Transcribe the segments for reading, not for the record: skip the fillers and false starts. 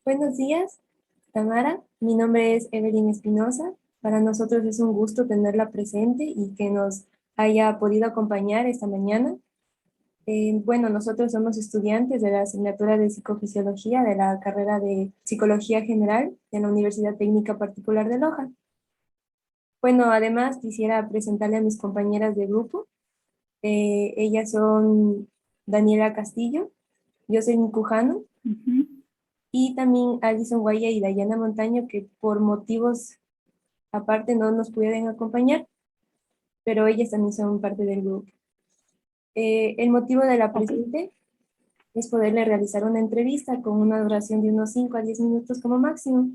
Buenos días, Tamara. Mi nombre es Evelyn Espinosa. Para nosotros es un gusto tenerla presente y que nos haya podido acompañar esta mañana. Bueno, nosotros somos estudiantes de la asignatura de Psicofisiología de la carrera de Psicología General de la Universidad Técnica Particular de Loja. Bueno, además quisiera presentarle a mis compañeras de grupo. Ellas son Daniela Castillo, Jocelyn Cujano Ujú. y también Alison Guaya y Dayana Montaño, que por motivos aparte no nos pueden acompañar, pero ellas también son parte del grupo. El motivo de la Ok, presente es poderle realizar una entrevista con una duración de unos 5 a 10 minutos como máximo.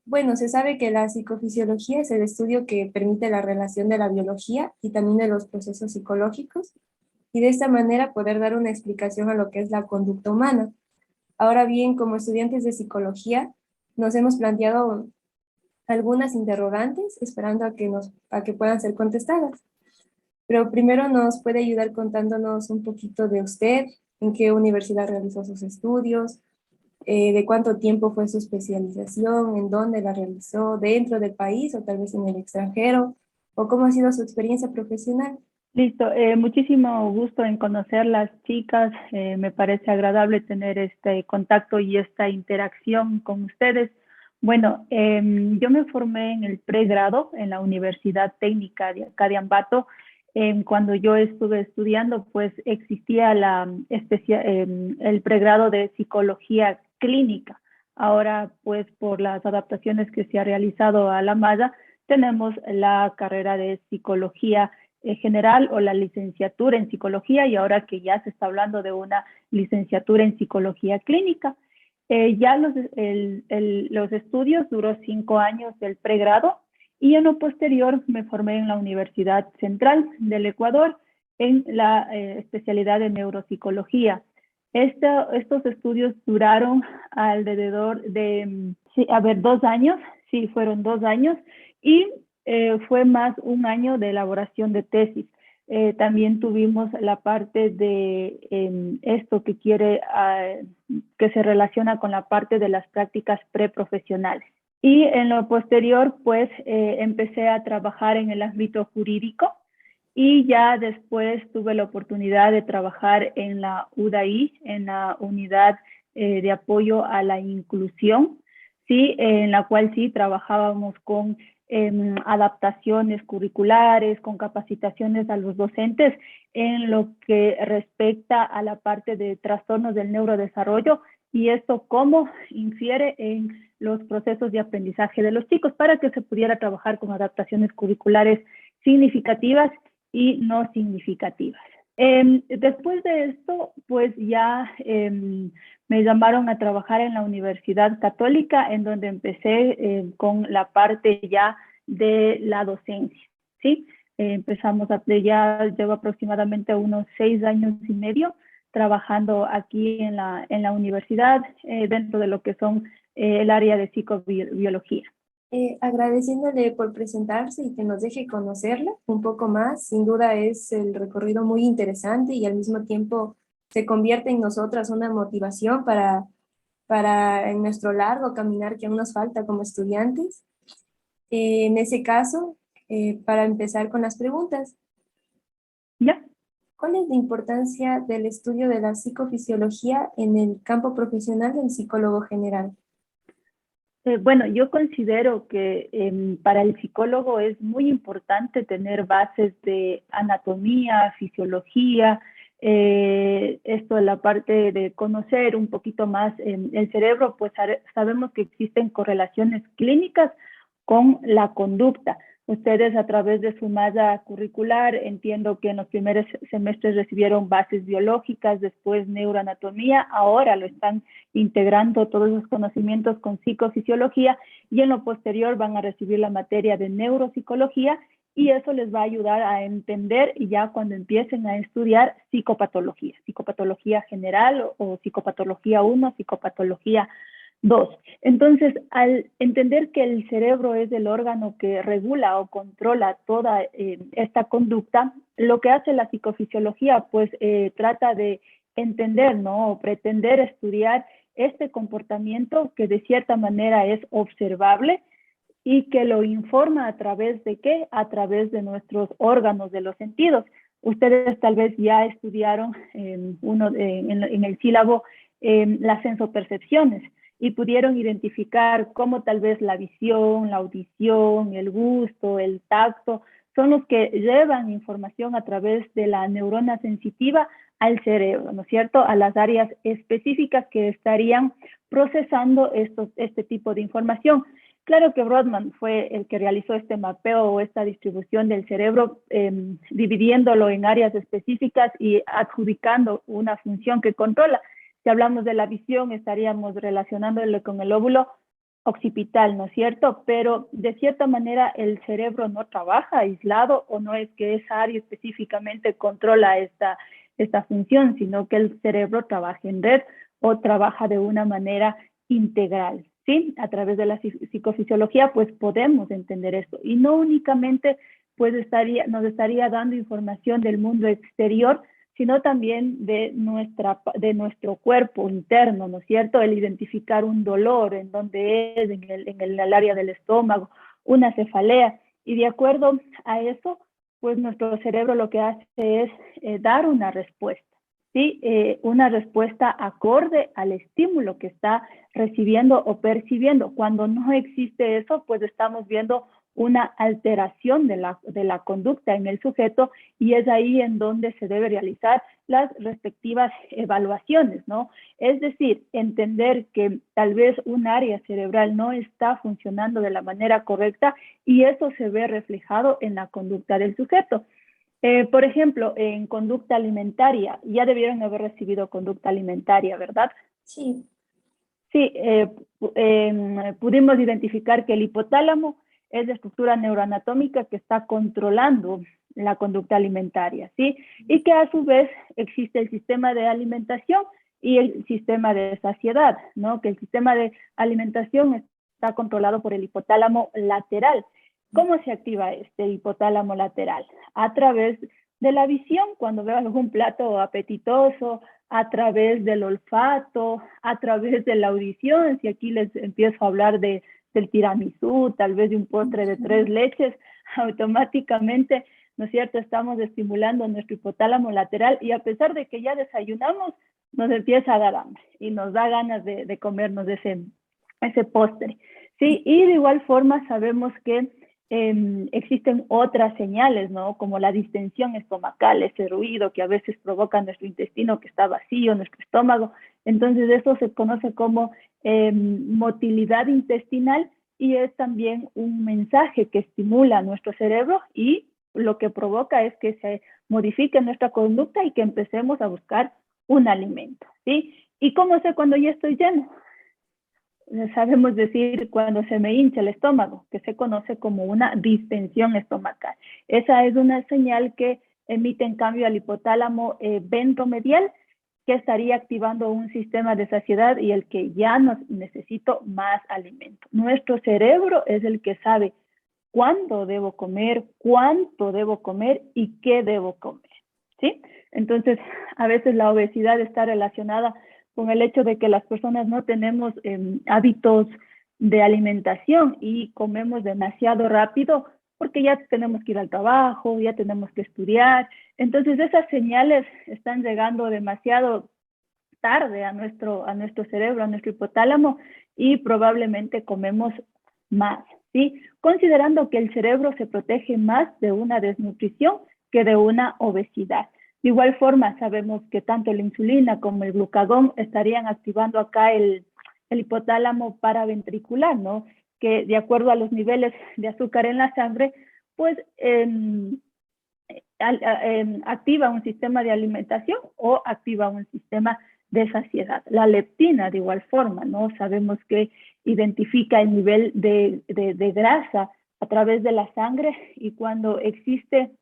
Bueno, se sabe que la psicofisiología es el estudio que permite la relación de la biología y también de los procesos psicológicos, y de esta manera poder dar una explicación a lo que es la conducta humana. Ahora bien, como estudiantes de psicología, nos hemos planteado algunas interrogantes esperando a que puedan ser contestadas. Pero primero nos puede ayudar contándonos un poquito de usted, en qué universidad realizó sus estudios, de cuánto tiempo fue su especialización, en dónde la realizó, dentro del país o tal vez en el extranjero, o cómo ha sido su experiencia profesional. listo. Muchísimo gusto en conocer las chicas. Me parece agradable tener este contacto y esta interacción con ustedes. Bueno, yo me formé en el pregrado en la Universidad Técnica de acá de Ambato. Cuando yo estuve estudiando, pues existía el pregrado de psicología clínica. Ahora, pues por las adaptaciones que se ha realizado a la malla, tenemos la carrera de psicología general o la licenciatura en psicología y ahora que ya se está hablando de una licenciatura en psicología clínica. Ya los estudios duró 5 años del pregrado y en lo posterior me formé en la Universidad Central del Ecuador en la especialidad de neuropsicología. Estos estudios duraron alrededor de, sí, 2 años, sí, fueron 2 años, y fue más un año de elaboración de tesis. También tuvimos la parte de esto que se relaciona con la parte de las prácticas preprofesionales. Y en lo posterior, pues empecé a trabajar en el ámbito jurídico y ya después tuve la oportunidad de trabajar en la UDAI, en la Unidad de Apoyo a la Inclusión, sí, en la cual sí trabajábamos con adaptaciones curriculares, con capacitaciones a los docentes en lo que respecta a la parte de trastornos del neurodesarrollo y esto cómo infiere en los procesos de aprendizaje de los chicos para que se pudiera trabajar con adaptaciones curriculares significativas y no significativas. Después de esto, pues ya me llamaron a trabajar en la Universidad Católica, en donde empecé con la parte ya de la docencia, ¿sí? Ya llevo aproximadamente unos 6 años y medio trabajando aquí en la universidad, dentro de lo que son el área de psicobiología. Agradeciéndole por presentarse y que nos deje conocerla un poco más. Sin duda es el recorrido muy interesante y al mismo tiempo se convierte en nosotras una motivación para en nuestro largo caminar que aún nos falta como estudiantes. En ese caso, para empezar con las preguntas, ¿Ya? ¿cuál es la importancia del estudio de la psicofisiología en el campo profesional del psicólogo general? Bueno, yo considero que para el psicólogo es muy importante tener bases de anatomía, fisiología, esto, la parte de conocer un poquito más el cerebro, pues sabemos que existen correlaciones clínicas con la conducta. Ustedes a través de su malla curricular, entiendo que en los primeros semestres recibieron bases biológicas, después neuroanatomía, ahora lo están integrando todos esos conocimientos con psicofisiología y en lo posterior van a recibir la materia de neuropsicología y eso les va a ayudar a entender y ya cuando empiecen a estudiar psicopatología general o psicopatología 1, psicopatología 2. Entonces, al entender que el cerebro es el órgano que regula o controla toda esta conducta, lo que hace la psicofisiología, pues trata de entender, ¿no? O pretender estudiar este comportamiento que de cierta manera es observable y que lo informa a través de ¿qué? A través de nuestros órganos de los sentidos. Ustedes tal vez ya estudiaron en el sílabo las sensopercepciones y pudieron identificar cómo tal vez la visión, la audición, el gusto, el tacto, son los que llevan información a través de la neurona sensitiva al cerebro, ¿no es cierto? A las áreas específicas que estarían procesando este tipo de información. Claro que Brodmann fue el que realizó este mapeo o esta distribución del cerebro, dividiéndolo en áreas específicas y adjudicando una función que controla. Si hablamos de la visión, estaríamos relacionándolo con el lóbulo occipital, ¿no es cierto? Pero de cierta manera el cerebro no trabaja aislado, o no es que esa área específicamente controla esta función, sino que el cerebro trabaja en red o trabaja de una manera integral, ¿sí? A través de la psicofisiología, pues podemos entender esto. Y no únicamente pues nos estaría dando información del mundo exterior, sino también de nuestro cuerpo interno, ¿no es cierto? El identificar un dolor, en donde es, en el área del estómago, una cefalea. Y de acuerdo a eso, pues nuestro cerebro lo que hace es dar una respuesta, ¿sí? Una respuesta acorde al estímulo que está recibiendo o percibiendo. Cuando no existe eso, pues estamos viendo una alteración de la conducta en el sujeto, y es ahí en donde se debe realizar las respectivas evaluaciones, ¿no? Es decir, entender que tal vez un área cerebral no está funcionando de la manera correcta, y eso se ve reflejado en la conducta del sujeto. Por ejemplo, en conducta alimentaria, ya debieron haber recibido conducta alimentaria, ¿verdad? Sí. Sí, pudimos identificar que el hipotálamo es la estructura neuroanatómica que está controlando la conducta alimentaria, ¿sí? Y que a su vez existe el sistema de alimentación y el sistema de saciedad, ¿no? Que el sistema de alimentación está controlado por el hipotálamo lateral. ¿Cómo se activa este hipotálamo lateral? A través de la visión, cuando veo algún plato apetitoso, a través del olfato, a través de la audición, si aquí les empiezo a hablar del tiramisú, tal vez de un postre de 3 leches, automáticamente, ¿no es cierto?, estamos estimulando nuestro hipotálamo lateral, y a pesar de que ya desayunamos, nos empieza a dar hambre y nos da ganas de comernos ese postre, ¿sí? Y de igual forma sabemos que existen otras señales, ¿no? Como la distensión estomacal, ese ruido que a veces provoca nuestro intestino que está vacío, nuestro estómago. Entonces eso se conoce como motilidad intestinal, y es también un mensaje que estimula nuestro cerebro, y lo que provoca es que se modifique nuestra conducta y que empecemos a buscar un alimento, ¿sí? ¿Y cómo sé cuando ya estoy lleno? Sabemos decir cuando se me hincha el estómago, que se conoce como una distensión estomacal. Esa es una señal que emite en cambio al hipotálamo ventromedial, que estaría activando un sistema de saciedad y el que ya necesito más alimento. Nuestro cerebro es el que sabe cuándo debo comer, cuánto debo comer y qué debo comer, ¿sí? Entonces, a veces la obesidad está relacionada con el hecho de que las personas no tenemos hábitos de alimentación y comemos demasiado rápido porque ya tenemos que ir al trabajo, ya tenemos que estudiar. Entonces esas señales están llegando demasiado tarde a nuestro cerebro, a nuestro hipotálamo, y probablemente comemos más, ¿sí? Considerando que el cerebro se protege más de una desnutrición que de una obesidad. De igual forma, sabemos que tanto la insulina como el glucagón estarían activando acá el hipotálamo paraventricular, ¿no? Que de acuerdo a los niveles de azúcar en la sangre, pues activa un sistema de alimentación o activa un sistema de saciedad. La leptina, de igual forma, ¿no? Sabemos que identifica el nivel de grasa a través de la sangre, y cuando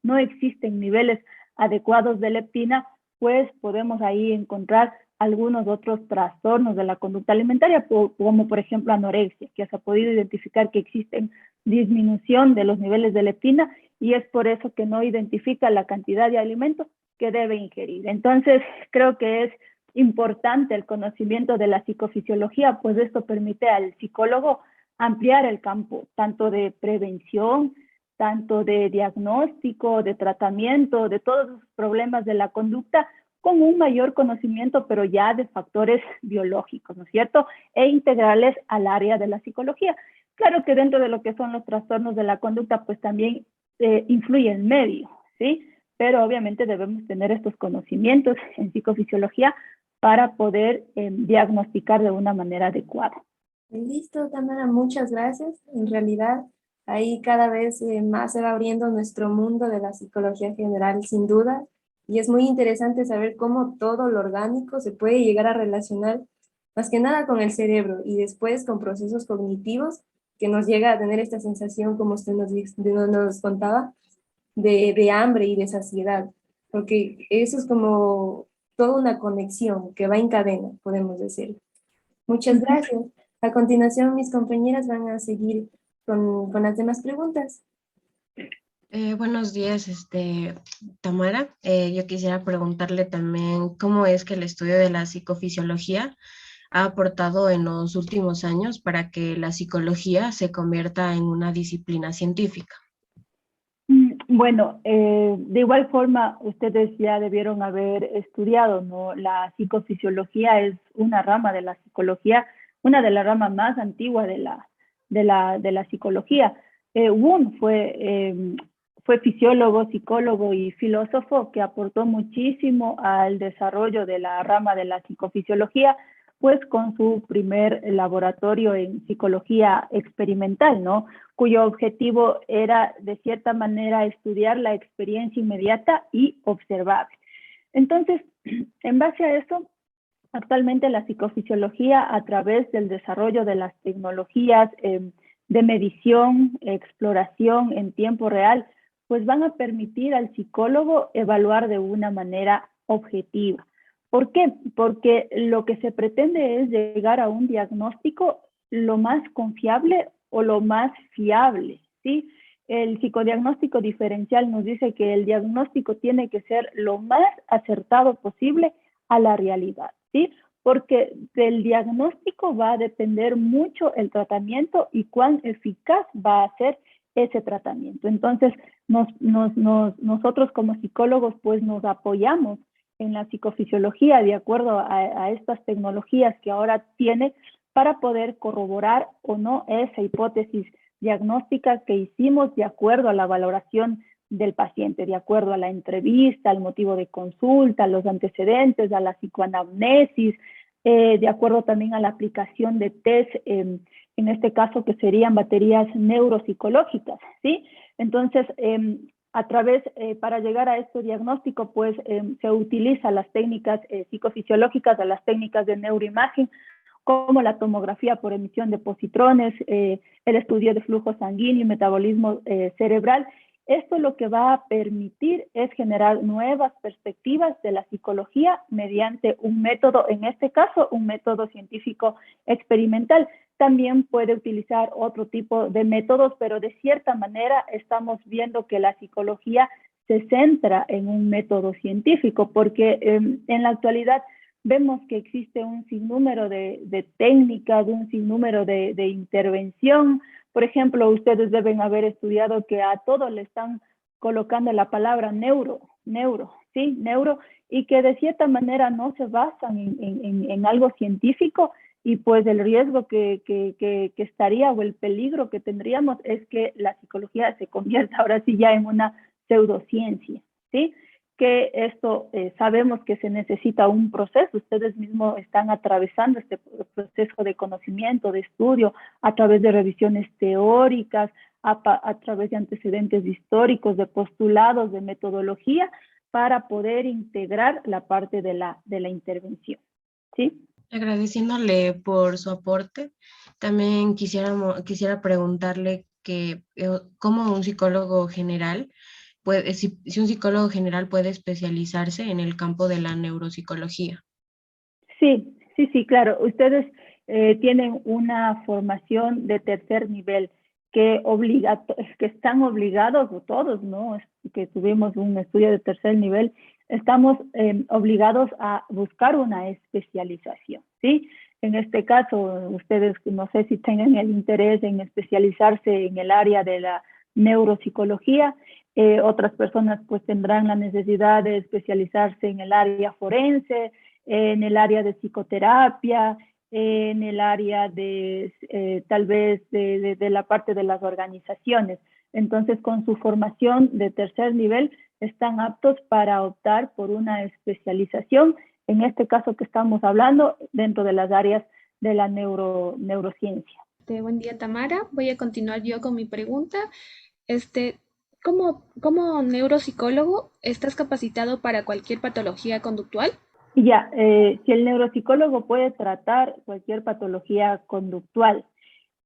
no existen niveles adecuados de leptina, pues podemos ahí encontrar algunos otros trastornos de la conducta alimentaria, como por ejemplo anorexia, que se ha podido identificar que existen disminución de los niveles de leptina, y es por eso que no identifica la cantidad de alimentos que debe ingerir. Entonces, creo que es importante el conocimiento de la psicofisiología, pues esto permite al psicólogo ampliar el campo, tanto de prevención, tanto de diagnóstico, de tratamiento, de todos los problemas de la conducta, con un mayor conocimiento, pero ya de factores biológicos, ¿no es cierto? E integrales al área de la psicología. Claro que dentro de lo que son los trastornos de la conducta, pues también influye el medio, ¿sí? Pero obviamente debemos tener estos conocimientos en psicofisiología para poder diagnosticar de una manera adecuada. Listo, Tamara, muchas gracias. En realidad, ahí cada vez más se va abriendo nuestro mundo de la psicología general, sin duda, y es muy interesante saber cómo todo lo orgánico se puede llegar a relacionar más que nada con el cerebro y después con procesos cognitivos que nos llega a tener esta sensación, como usted nos contaba, de hambre y de saciedad, porque eso es como toda una conexión que va en cadena, podemos decir. Muchas gracias. A continuación, mis compañeras van a seguir con las demás preguntas. Buenos días, Tamara. Yo quisiera preguntarle también cómo es que el estudio de la psicofisiología ha aportado en los últimos años para que la psicología se convierta en una disciplina científica. Bueno, de igual forma, ustedes ya debieron haber estudiado, ¿no? La psicofisiología es una rama de la psicología, una de las ramas más antiguas de la psicología. Wundt fue fisiólogo, psicólogo y filósofo que aportó muchísimo al desarrollo de la rama de la psicofisiología, pues con su primer laboratorio en psicología experimental, ¿no? Cuyo objetivo era, de cierta manera, estudiar la experiencia inmediata y observable. Entonces, en base a eso, actualmente la psicofisiología, a través del desarrollo de las tecnologías de medición, exploración en tiempo real, pues van a permitir al psicólogo evaluar de una manera objetiva. ¿Por qué? Porque lo que se pretende es llegar a un diagnóstico lo más confiable o lo más fiable, ¿sí? El psicodiagnóstico diferencial nos dice que el diagnóstico tiene que ser lo más acertado posible a la realidad, ¿sí? Porque del diagnóstico va a depender mucho el tratamiento y cuán eficaz va a ser ese tratamiento. Entonces, nosotros como psicólogos, pues nos apoyamos en la psicofisiología de acuerdo a estas tecnologías que ahora tiene para poder corroborar o no esa hipótesis diagnóstica que hicimos de acuerdo a la valoración del paciente, de acuerdo a la entrevista, al motivo de consulta, los antecedentes, a la psicoanamnesis, de acuerdo también a la aplicación de test, en este caso que serían baterías neuropsicológicas, ¿sí? Entonces, a través, para llegar a este diagnóstico, pues se utilizan las técnicas psicofisiológicas, a las técnicas de neuroimagen, como la tomografía por emisión de positrones, el estudio de flujo sanguíneo y metabolismo cerebral. Esto lo que va a permitir es generar nuevas perspectivas de la psicología mediante un método, en este caso, un método científico experimental. También puede utilizar otro tipo de métodos, pero de cierta manera estamos viendo que la psicología se centra en un método científico, porque en la actualidad vemos que existe un sinnúmero de técnicas, un sinnúmero de intervención. Por ejemplo, ustedes deben haber estudiado que a todo le están colocando la palabra neuro, ¿sí? Neuro, y que de cierta manera no se basan en algo científico, y pues el riesgo que estaría o el peligro que tendríamos es que la psicología se convierta ahora sí ya en una pseudociencia, ¿sí? Que esto sabemos que se necesita un proceso, ustedes mismos están atravesando este proceso de conocimiento, de estudio, a través de revisiones teóricas, a través de antecedentes históricos, de postulados, de metodología, para poder integrar la parte de la intervención, ¿sí? Agradeciéndole por su aporte, también quisiera preguntarle que cómo un psicólogo general si un psicólogo general puede especializarse en el campo de la neuropsicología. Sí, claro. Ustedes tienen una formación de tercer nivel que están obligados, o todos, ¿no? Que tuvimos un estudio de tercer nivel, estamos obligados a buscar una especialización, ¿sí? En este caso, ustedes no sé si tengan el interés en especializarse en el área de la neuropsicología, otras personas pues tendrán la necesidad de especializarse en el área forense, en el área de psicoterapia, en el área de tal vez de la parte de las organizaciones. Entonces, con su formación de tercer nivel, están aptos para optar por una especialización, en este caso que estamos hablando, dentro de las áreas de la neurociencia. Buen día, Tamara. Voy a continuar yo con mi pregunta. Este, ¿Como neuropsicólogo estás capacitado para cualquier patología conductual? Ya, si el neuropsicólogo puede tratar cualquier patología conductual,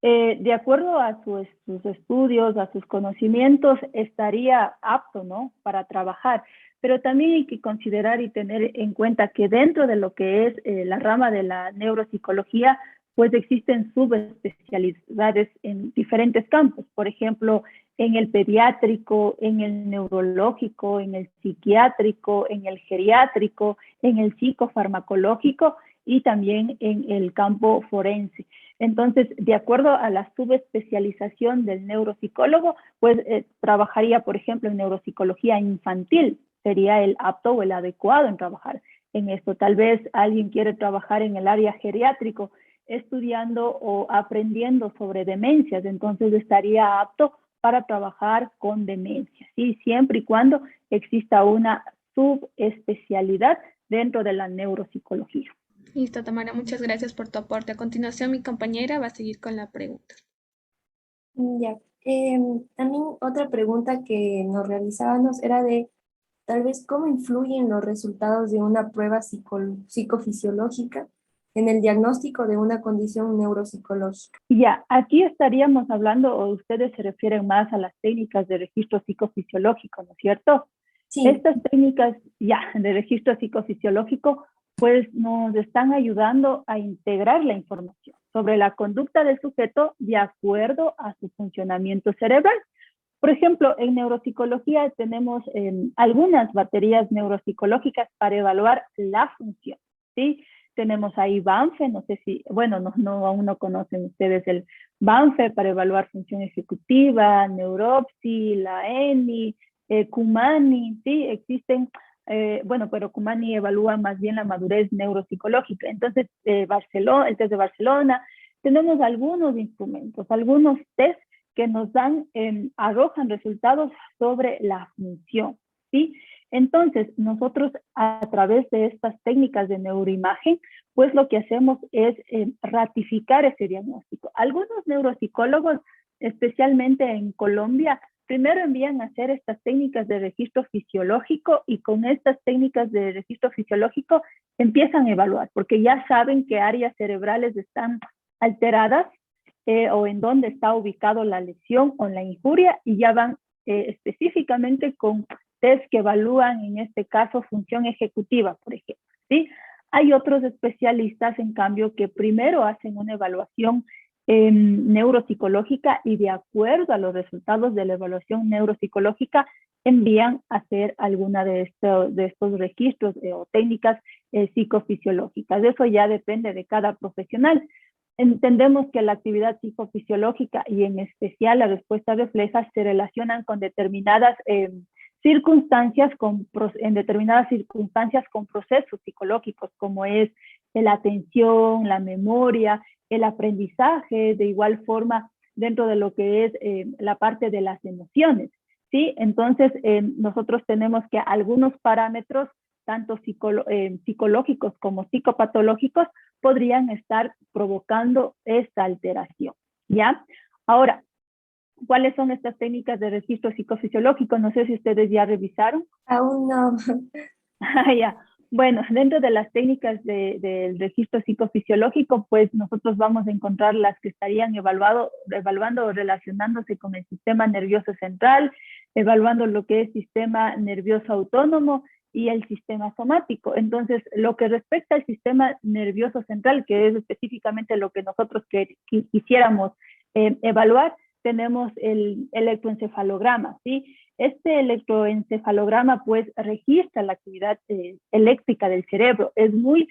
de acuerdo a sus estudios, a sus conocimientos, estaría apto, ¿no?, para trabajar. Pero también hay que considerar y tener en cuenta que dentro de lo que es la rama de la neuropsicología, pues existen subespecialidades en diferentes campos. Por ejemplo, en el pediátrico, en el neurológico, en el psiquiátrico, en el geriátrico, en el psicofarmacológico y también en el campo forense. Entonces, de acuerdo a la subespecialización del neuropsicólogo, pues trabajaría, por ejemplo, en neuropsicología infantil, sería el apto o el adecuado en trabajar en esto. Tal vez alguien quiere trabajar en el área geriátrico, estudiando o aprendiendo sobre demencias, entonces estaría apto para trabajar con demencias, ¿sí? Siempre y cuando exista una subespecialidad dentro de la neuropsicología. Listo, Tamara, muchas gracias por tu aporte. A continuación, mi compañera va a seguir con la pregunta. Ya. También otra pregunta que nos realizábamos era de tal vez cómo influyen los resultados de una prueba psicofisiológica en el diagnóstico de una condición neuropsicológica. Ya, aquí estaríamos hablando, o ustedes se refieren más a las técnicas de registro psicofisiológico, ¿no es cierto? Sí. Estas técnicas ya de registro psicofisiológico pues nos están ayudando a integrar la información sobre la conducta del sujeto de acuerdo a su funcionamiento cerebral. Por ejemplo, en neuropsicología tenemos algunas baterías neuropsicológicas para evaluar la función, ¿sí? Tenemos ahí Banfe, no sé si, bueno, aún no conocen ustedes el Banfe para evaluar función ejecutiva, Neuropsy, la ENI, Kumani, ¿sí? Existen, bueno, pero Kumani evalúa más bien la madurez neuropsicológica. Entonces, el test de Barcelona, tenemos algunos instrumentos, algunos test que nos dan, arrojan resultados sobre la función, ¿sí? Entonces, nosotros a través de estas técnicas de neuroimagen, pues lo que hacemos es ratificar ese diagnóstico. Algunos neuropsicólogos, especialmente en Colombia, primero envían a hacer estas técnicas de registro fisiológico y con estas técnicas de registro fisiológico empiezan a evaluar, porque ya saben qué áreas cerebrales están alteradas o en dónde está ubicado la lesión o la injuria y ya van específicamente con test que evalúan en este caso función ejecutiva, por ejemplo, ¿sí? Hay otros especialistas, en cambio, que primero hacen una evaluación neuropsicológica y de acuerdo a los resultados de la evaluación neuropsicológica envían a hacer alguna de estos registros o técnicas psicofisiológicas. Eso ya depende de cada profesional. Entendemos que la actividad psicofisiológica y en especial la respuesta refleja se relacionan con determinadas circunstancias, en determinadas circunstancias con procesos psicológicos como es la atención, la memoria, el aprendizaje, de igual forma dentro de lo que es la parte de las emociones, ¿sí? Entonces nosotros tenemos que algunos parámetros tanto psicológicos como psicopatológicos podrían estar provocando esta alteración, ¿ya? Ahora, ¿cuáles son estas técnicas de registro psicofisiológico? No sé si ustedes ya revisaron. Aún no. Ya. Bueno, dentro de las técnicas del registro psicofisiológico, pues nosotros vamos a encontrar las que estarían evaluando o relacionándose con el sistema nervioso central, evaluando lo que es sistema nervioso autónomo y el sistema somático. Entonces, lo que respecta al sistema nervioso central, que es específicamente lo que nosotros quisiéramos evaluar, tenemos el electroencefalograma, ¿sí? Este electroencefalograma pues registra la actividad eléctrica del cerebro. Es muy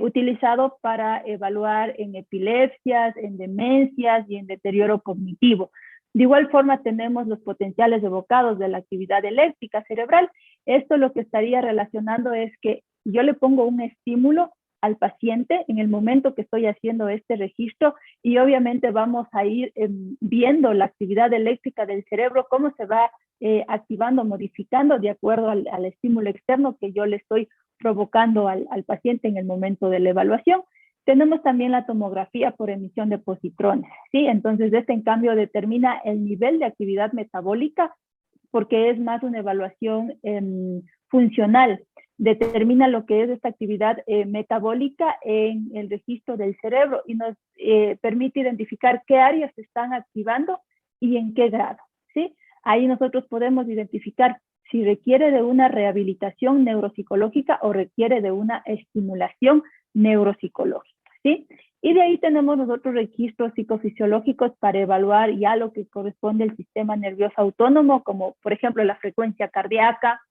utilizado para evaluar en epilepsias, en demencias y en deterioro cognitivo. De igual forma tenemos los potenciales evocados de la actividad eléctrica cerebral. Esto lo que estaría relacionando es que yo le pongo un estímulo al paciente en el momento que estoy haciendo este registro y obviamente vamos a ir viendo la actividad eléctrica del cerebro, cómo se va activando, modificando de acuerdo al estímulo externo que yo le estoy provocando al paciente en el momento de la evaluación. Tenemos también la tomografía por emisión de positrones, ¿sí? Entonces, este en cambio determina el nivel de actividad metabólica porque es más una evaluación funcional. Determina lo que es esta actividad metabólica en el registro del cerebro y nos permite identificar qué áreas se están activando y en qué grado, ¿sí? Ahí nosotros podemos identificar si requiere de una rehabilitación neuropsicológica o requiere de una estimulación neuropsicológica, ¿sí? Y de ahí tenemos nosotros registros psicofisiológicos para evaluar ya lo que corresponde al sistema nervioso autónomo, como por ejemplo la frecuencia cardíaca,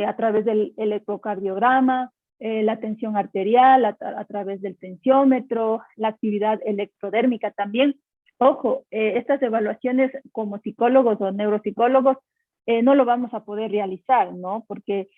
a través del electrocardiograma, la tensión arterial a través del tensiómetro, la actividad electrodérmica también. Ojo, estas evaluaciones como psicólogos o neuropsicólogos no lo vamos a poder realizar, ¿no? Porque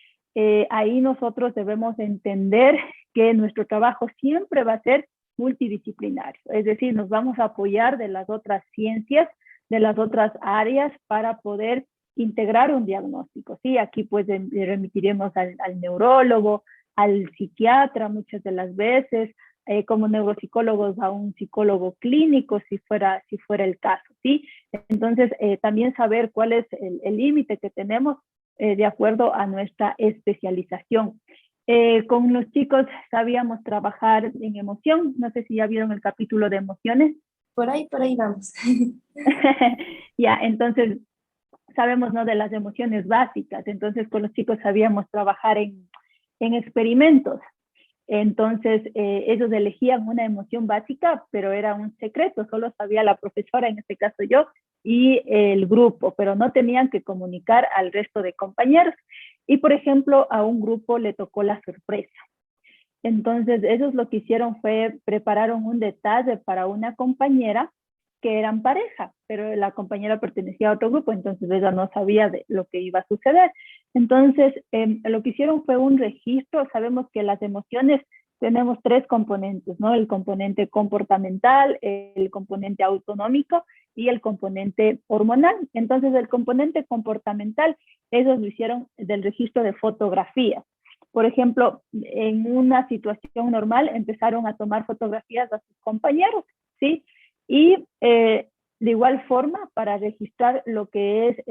ahí nosotros debemos entender que nuestro trabajo siempre va a ser multidisciplinario, es decir, nos vamos a apoyar de las otras ciencias, de las otras áreas para poder integrar un diagnóstico, ¿sí? Aquí pues remitiremos al neurólogo, al psiquiatra muchas de las veces, como neuropsicólogos a un psicólogo clínico si fuera el caso, ¿sí? Entonces también saber cuál es el límite que tenemos de acuerdo a nuestra especialización. Con los chicos sabíamos trabajar en emoción, no sé si ya vieron el capítulo de emociones. Por ahí vamos. Ya, entonces sabemos, ¿no?, de las emociones básicas, entonces con los chicos sabíamos trabajar en experimentos. Entonces, ellos elegían una emoción básica, pero era un secreto, solo sabía la profesora, en este caso yo, y el grupo, pero no tenían que comunicar al resto de compañeros. Y, por ejemplo, a un grupo le tocó la sorpresa. Entonces, ellos lo que hicieron fue, prepararon un detalle para una compañera que eran pareja, pero la compañera pertenecía a otro grupo, entonces ella no sabía de lo que iba a suceder. Entonces, lo que hicieron fue un registro. Sabemos que las emociones tenemos tres componentes, ¿no? El componente comportamental, el componente autonómico y el componente hormonal. Entonces, el componente comportamental, ellos lo hicieron del registro de fotografía. Por ejemplo, en una situación normal empezaron a tomar fotografías a sus compañeros, ¿sí? Y de igual forma, para registrar lo que es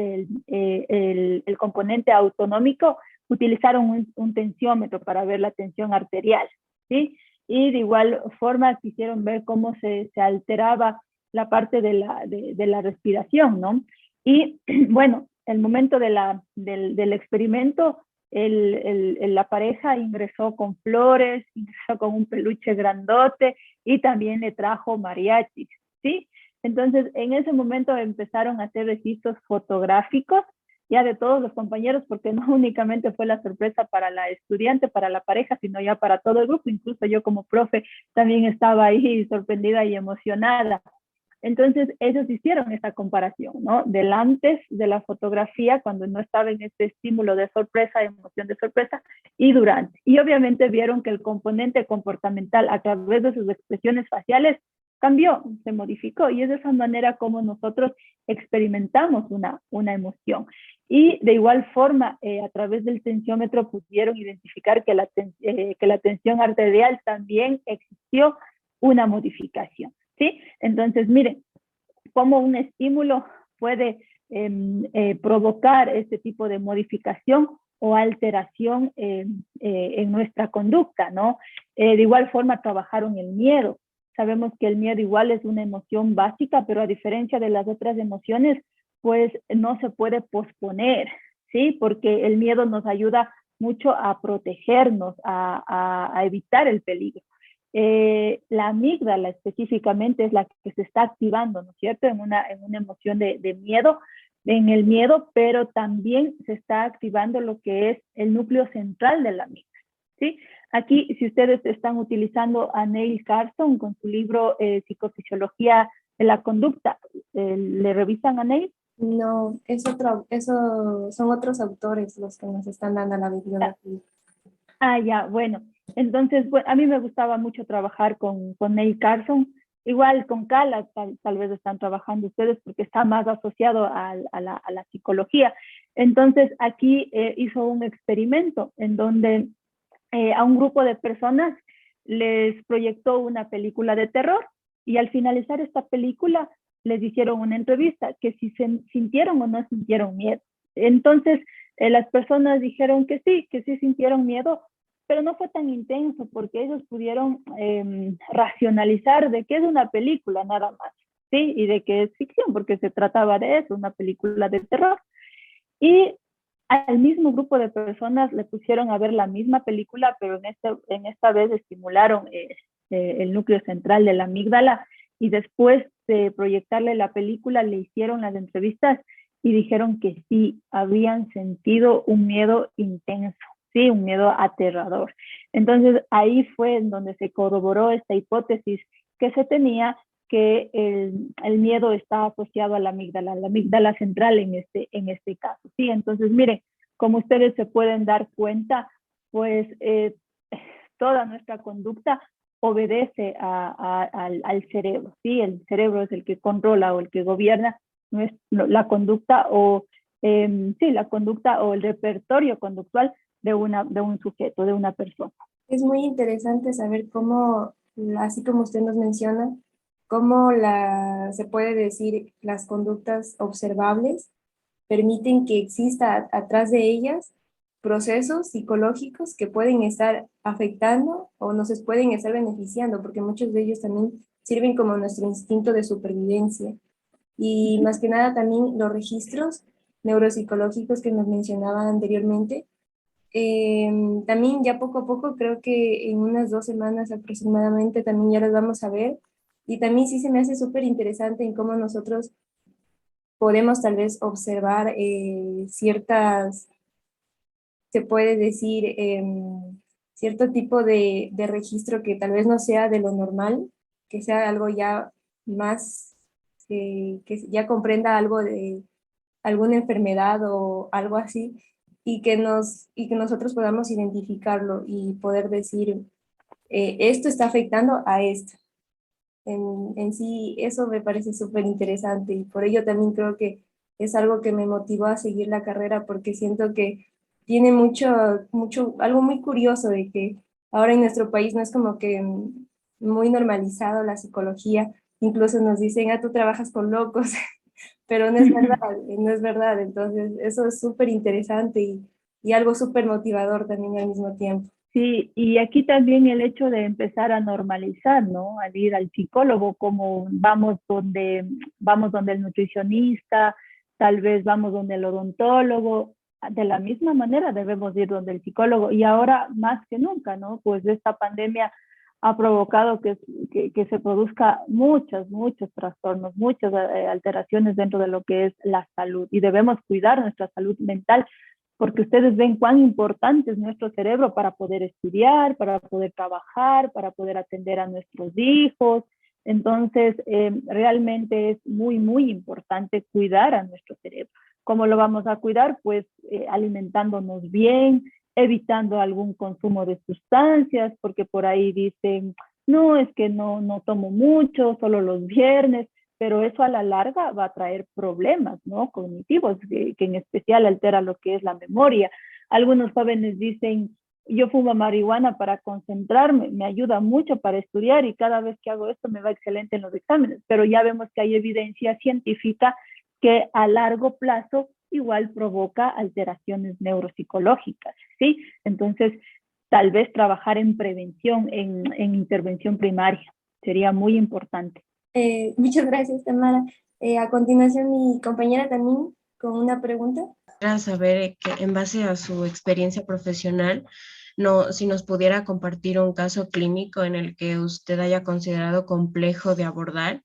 el componente autonómico, utilizaron un tensiómetro para ver la tensión arterial, ¿sí? Y de igual forma quisieron ver cómo se alteraba la parte de la respiración, ¿no? Y bueno, el momento del experimento, la pareja ingresó con flores, ingresó con un peluche grandote y también le trajo mariachis, ¿sí? Entonces, en ese momento empezaron a hacer registros fotográficos ya de todos los compañeros, porque no únicamente fue la sorpresa para la estudiante, para la pareja, sino ya para todo el grupo. Incluso yo como profe también estaba ahí sorprendida y emocionada. Entonces, ellos hicieron esta comparación, ¿no? Del antes de la fotografía, cuando no estaba en este estímulo de sorpresa, emoción de sorpresa, y durante. Y obviamente vieron que el componente comportamental, a través de sus expresiones faciales, cambió, se modificó, y es de esa manera como nosotros experimentamos una emoción. Y de igual forma, a través del tensiómetro pudieron identificar que la tensión arterial también existió una modificación, ¿sí? Entonces, miren, cómo un estímulo puede provocar este tipo de modificación o alteración en nuestra conducta, ¿no? De igual forma, trabajaron el miedo. Sabemos que el miedo igual es una emoción básica, pero a diferencia de las otras emociones, pues no se puede posponer, ¿sí? Porque el miedo nos ayuda mucho a protegernos, a evitar el peligro. la amígdala específicamente es la que se está activando, ¿no es cierto? En una emoción de miedo, en el miedo, pero también se está activando lo que es el núcleo central de la amígdala, ¿sí? Aquí, si ustedes están utilizando a Neil Carson con su libro Psicofisiología de la Conducta, ¿le revisan a Neil? No, eso son otros autores los que nos están dando la bibliografía. Ya, bueno. Entonces, a mí me gustaba mucho trabajar con Neil Carson. Igual con Cala, tal vez están trabajando ustedes porque está más asociado a la psicología. Entonces, aquí hizo un experimento en donde a un grupo de personas les proyectó una película de terror y al finalizar esta película les hicieron una entrevista que si se sintieron o no sintieron miedo. Entonces, las personas dijeron que sí sintieron miedo, pero no fue tan intenso porque ellos pudieron racionalizar de que es una película nada más, ¿sí? Y de que es ficción porque se trataba de eso, una película de terror. Y al mismo grupo de personas le pusieron a ver la misma película, pero en esta vez estimularon el núcleo central de la amígdala y después de proyectarle la película le hicieron las entrevistas y dijeron que sí, habían sentido un miedo intenso, sí, un miedo aterrador. Entonces ahí fue en donde se corroboró esta hipótesis que se tenía, que el miedo está asociado a la amígdala central en este caso, ¿sí? Entonces, miren, como ustedes se pueden dar cuenta, pues toda nuestra conducta obedece al cerebro, ¿sí? El cerebro es el que controla o el que gobierna la conducta la conducta o el repertorio conductual de un sujeto, de una persona. Es muy interesante saber cómo, así como usted nos menciona, cómo se puede decir las conductas observables permiten que exista atrás de ellas procesos psicológicos que pueden estar afectando o nos pueden estar beneficiando, porque muchos de ellos también sirven como nuestro instinto de supervivencia. Y más que nada también los registros neuropsicológicos que nos mencionaba anteriormente. También ya poco a poco, creo que en unas 2 semanas aproximadamente, también ya los vamos a ver. Y también sí se me hace súper interesante en cómo nosotros podemos tal vez observar se puede decir, cierto tipo de registro que tal vez no sea de lo normal, que sea algo ya más, que ya comprenda algo de alguna enfermedad o algo así, y que nosotros podamos identificarlo y poder decir, esto está afectando a esto. En sí, eso me parece súper interesante y por ello también creo que es algo que me motivó a seguir la carrera porque siento que tiene algo muy curioso de que ahora en nuestro país no es como que muy normalizado la psicología, incluso nos dicen, tú trabajas con locos, pero no es verdad, no es verdad, entonces eso es súper interesante y algo súper motivador también al mismo tiempo. Sí, y aquí también el hecho de empezar a normalizar, ¿no? Al ir al psicólogo, como vamos donde el nutricionista, tal vez vamos donde el odontólogo, de la misma manera debemos ir donde el psicólogo. Y ahora más que nunca, ¿no? Pues esta pandemia ha provocado que se produzca muchos trastornos, muchas alteraciones dentro de lo que es la salud. Y debemos cuidar nuestra salud mental porque ustedes ven cuán importante es nuestro cerebro para poder estudiar, para poder trabajar, para poder atender a nuestros hijos. Entonces, realmente es muy importante cuidar a nuestro cerebro. ¿Cómo lo vamos a cuidar? Pues alimentándonos bien, evitando algún consumo de sustancias, porque por ahí dicen, no, es que no tomo mucho, solo los viernes, pero eso a la larga va a traer problemas, ¿no? Cognitivos, que en especial altera lo que es la memoria. Algunos jóvenes dicen, yo fumo marihuana para concentrarme, me ayuda mucho para estudiar y cada vez que hago esto me va excelente en los exámenes, pero ya vemos que hay evidencia científica que a largo plazo igual provoca alteraciones neuropsicológicas, ¿sí? Entonces, tal vez trabajar en prevención, en intervención primaria, sería muy importante. Muchas gracias, Tamara. A continuación, mi compañera también con una pregunta. Para saber que en base a su experiencia profesional, no, si nos pudiera compartir un caso clínico en el que usted haya considerado complejo de abordar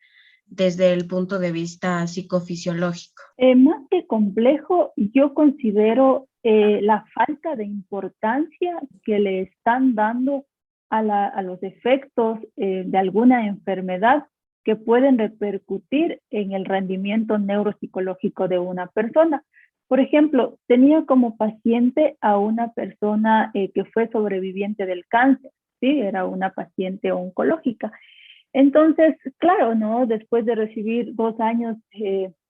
desde el punto de vista psicofisiológico. Más que complejo, yo considero la falta de importancia que le están dando a los efectos de alguna enfermedad que pueden repercutir en el rendimiento neuropsicológico de una persona. Por ejemplo, tenía como paciente a una persona que fue sobreviviente del cáncer, ¿sí? Era una paciente oncológica. Entonces, claro, ¿no? Después de recibir 2 años,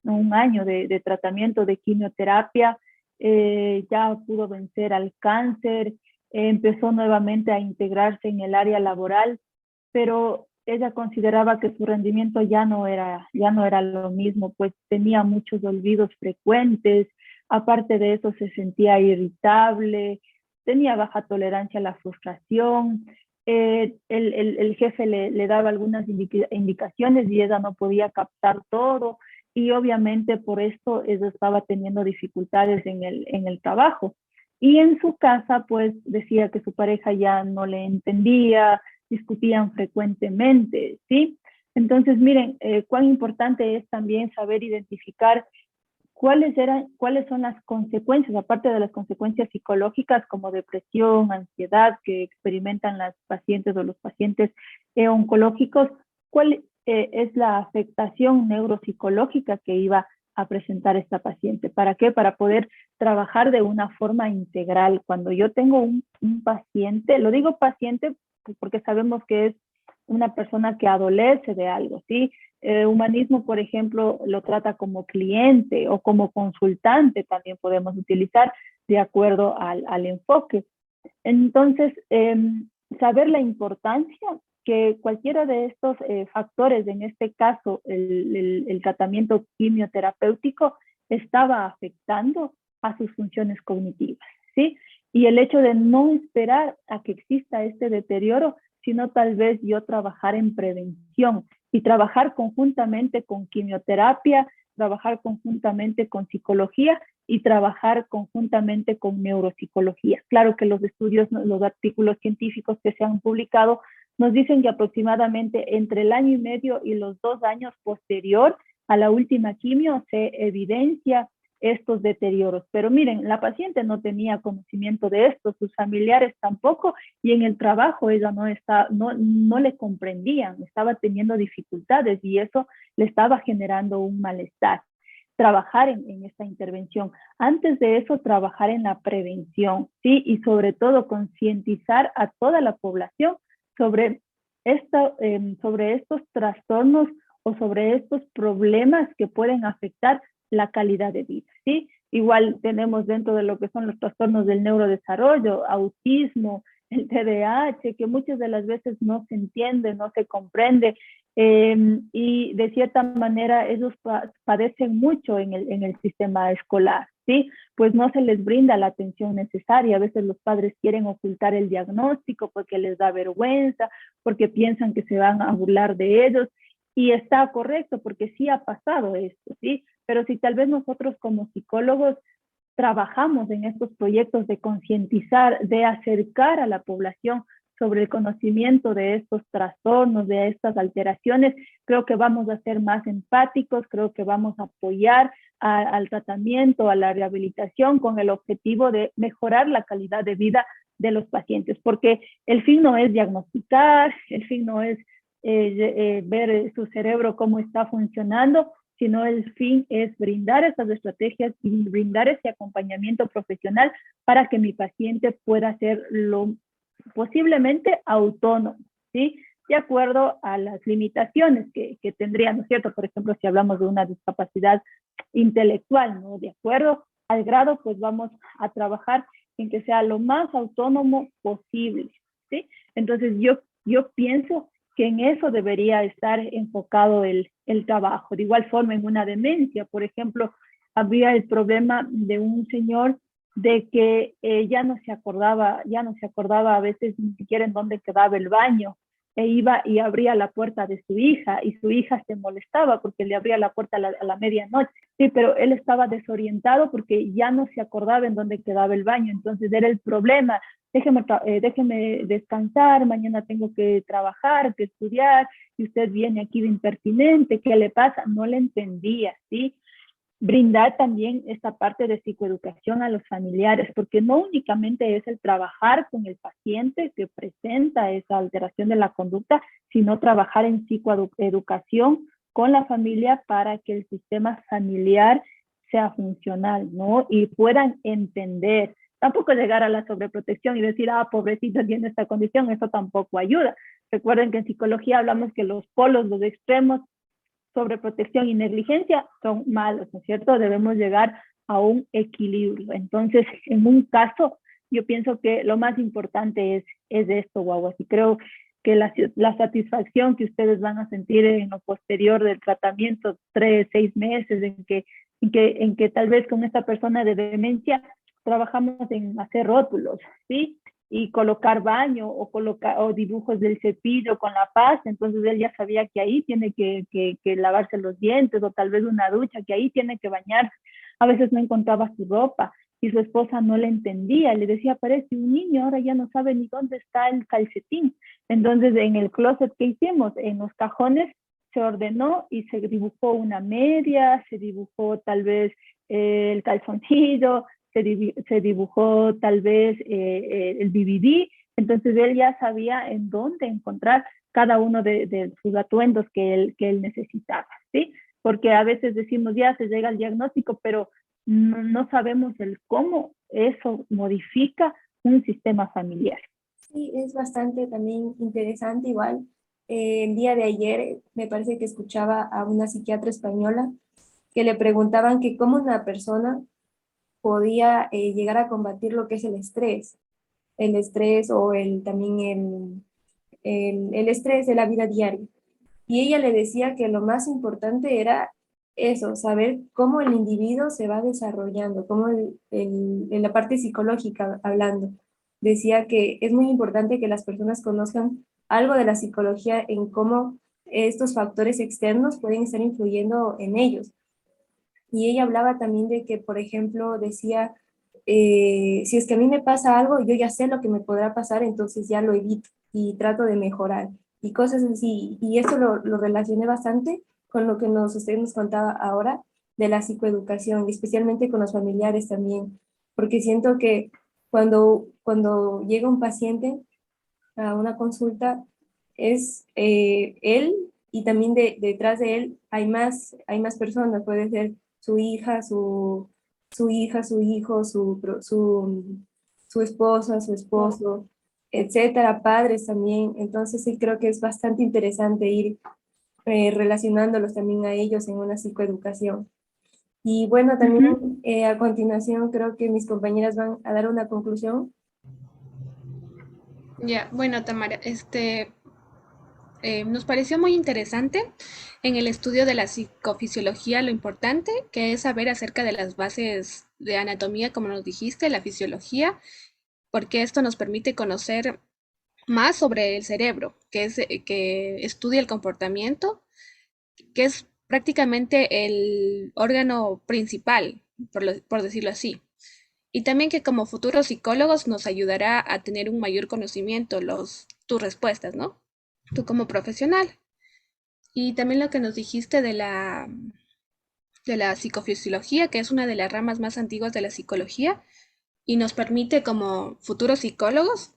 un año de tratamiento de quimioterapia, ya pudo vencer al cáncer, empezó nuevamente a integrarse en el área laboral, pero ella consideraba que su rendimiento ya no era lo mismo, pues tenía muchos olvidos frecuentes, aparte de eso se sentía irritable, tenía baja tolerancia a la frustración, el jefe le daba algunas indicaciones y ella no podía captar todo y obviamente por esto ella estaba teniendo dificultades en el trabajo. Y en su casa pues decía que su pareja ya no le entendía, discutían frecuentemente, ¿sí? Entonces miren, cuán importante es también saber identificar cuáles son las consecuencias, aparte de las consecuencias psicológicas como depresión, ansiedad que experimentan las pacientes o los pacientes oncológicos, cuál es la afectación neuropsicológica que iba a presentar esta paciente. ¿Para qué? Para poder trabajar de una forma integral. Cuando yo tengo un paciente, lo digo paciente porque sabemos que es una persona que adolece de algo, ¿sí? Humanismo, por ejemplo, lo trata como cliente o como consultante, también podemos utilizar de acuerdo al enfoque. Entonces, saber la importancia que cualquiera de estos factores, en este caso el tratamiento quimioterapéutico, estaba afectando a sus funciones cognitivas, ¿sí? Y el hecho de no esperar a que exista este deterioro, sino tal vez yo trabajar en prevención y trabajar conjuntamente con quimioterapia, trabajar conjuntamente con psicología y trabajar conjuntamente con neuropsicología. Claro que los estudios, los artículos científicos que se han publicado nos dicen que aproximadamente entre el año y medio y los 2 años posterior a la última quimio se evidencia estos deterioros. Pero miren, la paciente no tenía conocimiento de esto, sus familiares tampoco, y en el trabajo ella no le comprendían, estaba teniendo dificultades y eso le estaba generando un malestar. Trabajar en esta intervención. Antes de eso, trabajar en la prevención, ¿sí? Y sobre todo concientizar a toda la población sobre estos trastornos o sobre estos problemas que pueden afectar la calidad de vida, ¿sí? Igual tenemos dentro de lo que son los trastornos del neurodesarrollo, autismo, el TDAH, que muchas de las veces no se entiende, no se comprende, y de cierta manera ellos padecen mucho en el sistema escolar, ¿sí? Pues no se les brinda la atención necesaria. A veces los padres quieren ocultar el diagnóstico porque les da vergüenza, porque piensan que se van a burlar de ellos, y está correcto porque sí ha pasado esto, ¿sí? Pero si tal vez nosotros como psicólogos trabajamos en estos proyectos de concientizar, de acercar a la población sobre el conocimiento de estos trastornos, de estas alteraciones, creo que vamos a ser más empáticos, creo que vamos a apoyar al tratamiento, a la rehabilitación con el objetivo de mejorar la calidad de vida de los pacientes, porque el fin no es diagnosticar, el fin no es ver su cerebro cómo está funcionando, sino el fin es brindar estas estrategias y brindar ese acompañamiento profesional para que mi paciente pueda ser lo posiblemente autónomo, ¿sí? De acuerdo a las limitaciones que tendría, ¿no es cierto? Por ejemplo, si hablamos de una discapacidad intelectual, ¿no? De acuerdo al grado, pues vamos a trabajar en que sea lo más autónomo posible, ¿sí? Entonces yo pienso que en eso debería estar enfocado el trabajo. De igual forma, en una demencia, por ejemplo, había el problema de un señor de que ya no se acordaba a veces ni siquiera en dónde quedaba el baño, e iba y abría la puerta de su hija, y su hija se molestaba porque le abría la puerta a la medianoche, sí, pero él estaba desorientado porque ya no se acordaba en dónde quedaba el baño. Entonces era el problema déjeme descansar, mañana tengo que trabajar, que estudiar, y usted viene aquí de impertinente, ¿qué le pasa? No le entendía, ¿sí? Brindar también esta parte de psicoeducación a los familiares, porque no únicamente es el trabajar con el paciente que presenta esa alteración de la conducta, sino trabajar en psicoeducación con la familia para que el sistema familiar sea funcional, ¿no? Y puedan entender. Tampoco llegar a la sobreprotección y decir, pobrecito tiene esta condición, eso tampoco ayuda. Recuerden que en psicología hablamos que los polos, los extremos, sobreprotección y negligencia son malos, ¿no es cierto? Debemos llegar a un equilibrio. Entonces, en un caso, yo pienso que lo más importante es esto, guaguas, y creo que la satisfacción que ustedes van a sentir en lo posterior del tratamiento, 3, 6 meses, en que tal vez con esta persona de demencia trabajamos en hacer rótulos, ¿sí? Y colocar baño o dibujos del cepillo con la pasta, entonces él ya sabía que ahí tiene que lavarse los dientes, o tal vez una ducha, que ahí tiene que bañarse. A veces no encontraba su ropa y su esposa no le entendía, le decía, parece un niño, ahora ya no sabe ni dónde está el calcetín. Entonces en el closet que hicimos, en los cajones, se ordenó y se dibujó una media, se dibujó tal vez el calzoncillo, se dibujó tal vez el DVD, entonces él ya sabía en dónde encontrar cada uno de sus atuendos que él necesitaba, ¿sí? Porque a veces decimos, ya se llega al diagnóstico, pero no sabemos el cómo eso modifica un sistema familiar. Sí, es bastante también interesante igual. El día de ayer me parece que escuchaba a una psiquiatra española que le preguntaban que cómo una persona podía llegar a combatir lo que es el estrés o también el estrés de la vida diaria. Y ella le decía que lo más importante era eso, saber cómo el individuo se va desarrollando, cómo en la parte psicológica hablando. Decía que es muy importante que las personas conozcan algo de la psicología en cómo estos factores externos pueden estar influyendo en ellos. Y ella hablaba también de que, por ejemplo, decía, si es que a mí me pasa algo, yo ya sé lo que me podrá pasar, entonces ya lo evito y trato de mejorar y cosas así. Y esto lo relacioné bastante con lo que usted nos contaba ahora de la psicoeducación, y especialmente con los familiares también, porque siento que cuando llega un paciente a una consulta, es él y también detrás de él hay más personas, puede ser su hija, su hijo, su esposa, su esposo, etcétera, padres también. Entonces sí creo que es bastante interesante ir relacionándolos también a ellos en una psicoeducación. Y bueno, también a continuación creo que mis compañeras van a dar una conclusión. Ya, bueno, Tamara, nos pareció muy interesante en el estudio de la psicofisiología lo importante que es saber acerca de las bases de anatomía, como nos dijiste, la fisiología, porque esto nos permite conocer más sobre el cerebro, que estudia el comportamiento, que es prácticamente el órgano principal, por decirlo así. Y también que como futuros psicólogos nos ayudará a tener un mayor conocimiento, tus respuestas, ¿no? Tú como profesional. Y también lo que nos dijiste de la psicofisiología, que es una de las ramas más antiguas de la psicología, y nos permite como futuros psicólogos,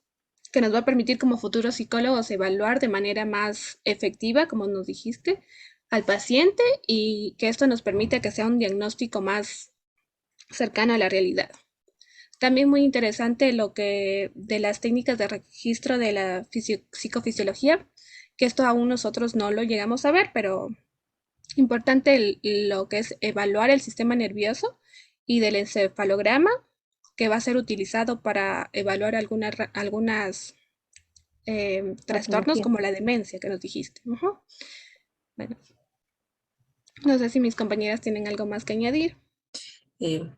que nos va a permitir como futuros psicólogos evaluar de manera más efectiva, como nos dijiste, al paciente, y que esto nos permite que sea un diagnóstico más cercano a la realidad. También muy interesante lo que de las técnicas de registro de la psicofisiología, que esto aún nosotros no lo llegamos a ver, pero importante lo que es evaluar el sistema nervioso y del encefalograma, que va a ser utilizado para evaluar algunas trastornos Patología. como la demencia que nos dijiste. Bueno, no sé si mis compañeras tienen algo más que añadir.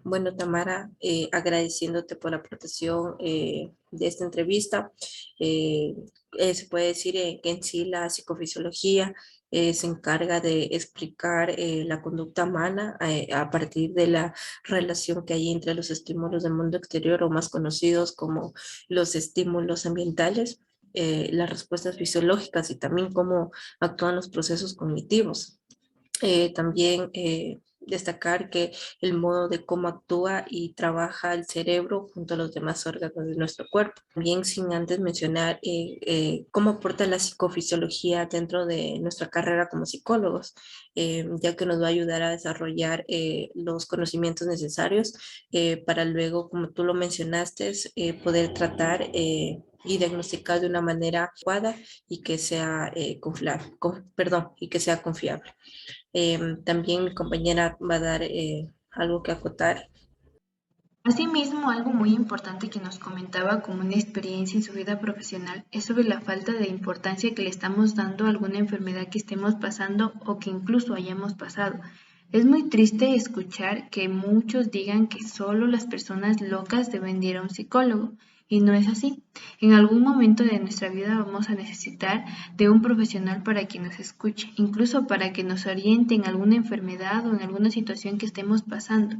Bueno, Tamara, agradeciéndote por la aportación de esta entrevista. Se puede decir que en sí la psicofisiología se encarga de explicar la conducta humana a partir de la relación que hay entre los estímulos del mundo exterior, o más conocidos como los estímulos ambientales, las respuestas fisiológicas y también cómo actúan los procesos cognitivos. También destacar que el modo de cómo actúa y trabaja el cerebro junto a los demás órganos de nuestro cuerpo. También sin antes mencionar cómo aporta la psicofisiología dentro de nuestra carrera como psicólogos, ya que nos va a ayudar a desarrollar los conocimientos necesarios para luego, como tú lo mencionaste, poder tratar y diagnosticar de una manera adecuada y que sea confiable. También mi compañera va a dar algo que acotar. Asimismo, algo muy importante que nos comentaba como una experiencia en su vida profesional es sobre la falta de importancia que le estamos dando a alguna enfermedad que estemos pasando o que incluso hayamos pasado. Es muy triste escuchar que muchos digan que solo las personas locas deben ir a un psicólogo, y no es así. En algún momento de nuestra vida vamos a necesitar de un profesional para que nos escuche, incluso para que nos oriente en alguna enfermedad o en alguna situación que estemos pasando.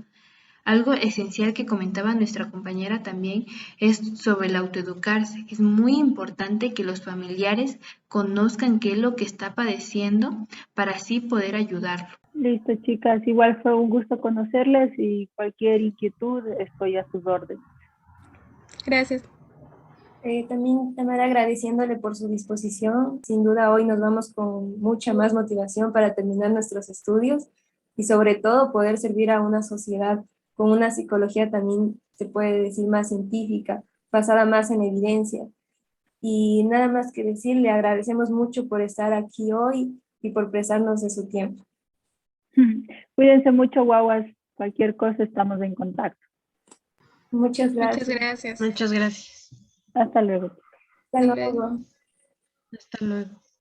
Algo esencial que comentaba nuestra compañera también es sobre el autoeducarse. Es muy importante que los familiares conozcan qué es lo que está padeciendo para así poder ayudarlo. Listo, chicas. Igual fue un gusto conocerles y cualquier inquietud estoy a sus órdenes. Gracias. También, Tamara, agradeciéndole por su disposición. Sin duda hoy nos vamos con mucha más motivación para terminar nuestros estudios y sobre todo poder servir a una sociedad con una psicología también, se puede decir, más científica, basada más en evidencia. Y nada más que decir, le agradecemos mucho por estar aquí hoy y por prestarnos de su tiempo. Cuídense mucho, guaguas. Cualquier cosa estamos en contacto. Muchas gracias. Muchas gracias. Muchas gracias. Hasta luego. Hasta Hasta luego. luego. Hasta luego.